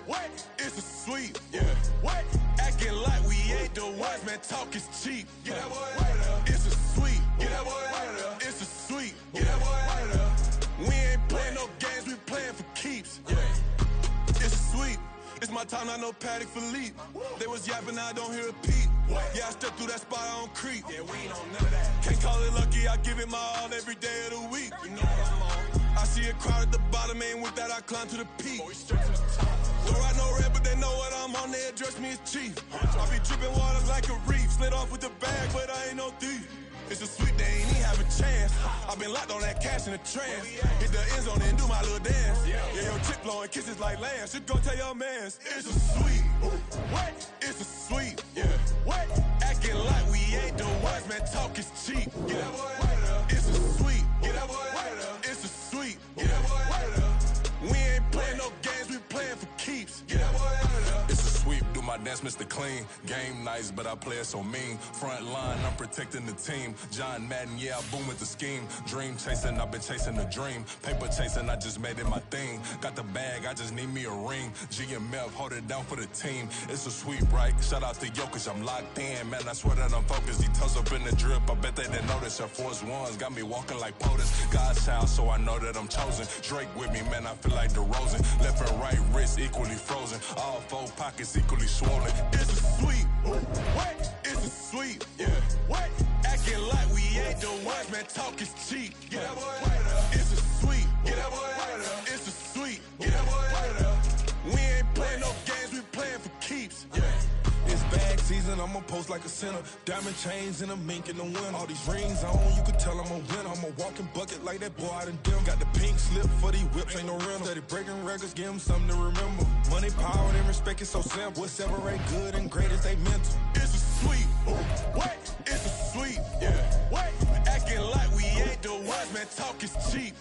What? It's a sweep. Yeah. What? Acting like we ain't the ones, man. Talk is cheap. Get that boy. It's a sweep. Get that boy. It's a sweep. Get that boy. We ain't playing no games. We playing for keeps. Yeah. It's a sweep. It's my time, not no Paddock Philippe. They was yapping, I don't hear a peep. Yeah, I step through that spot, I don't creep. Yeah, we ain't on none of that. Can't call it lucky, I give it my all every day of the week. You know what I'm on. I see a crowd at the bottom, and with that I climb to the peak. Don't ride no red, but they know what I'm on, they address me as chief. I be dripping water like a reef, slid off with the bag, but I ain't no thief. It's a sweet, they ain't even have a chance. I been locked on that cash in the trance. Hit the end zone and do my little dance. Yeah, your chick blowing kisses like lambs. You go tell your mans. It's a sweet. What? It's a sweet. Yeah. What? Acting like we ain't the ones, man. Talk is cheap. Get that boy. It's a sweet. Get that boy. It's a sweet. Get that boy. We ain't playing no games. We playing for keeps. Get that boy. It's a sweep. Do my dance, Mr. Clean. Game nice, but I play it so mean. Front line, I'm protecting the team. John Madden, yeah, I boom with the scheme. Dream chasing, I've been chasing the dream. Paper chasing, I just made it my thing. Got the bag, I just need me a ring. GMF, hold it down for the team. It's a sweep, right? Shout out to Jokic, I'm locked in. Man, I swear that I'm focused. He toes up in the drip, I bet they didn't notice. Air Force Ones got me walking like POTUS. God's child, so I know that I'm chosen. Drake with me, man, I feel like DeRozan. Left and right wrist equally frozen. All four pockets equally swollen. It's a sweep. What? It's a sweep. Yeah. What? Acting like we ain't the ones, man. Talk is cheap. Get that boy. It's a sweep. Get that boy. It's a sweep. Get that boy. We ain't playing no games. We playing for keeps. Yeah. It's bag season, I'ma post like a sinner. Diamond chains and a mink in the wind. All these rings on, you can tell I'm a winner. I'm a walking bucket like that boy out in dim. Got the pink slip for these whips, ain't no rental. Steady breaking records, give them something to remember. Money, power, and respect is so simple. What separate good and great is they mental. It's a sweep. What? It's a sweep. Yeah. What? Acting like we ain't the ones, man. Talk is cheap.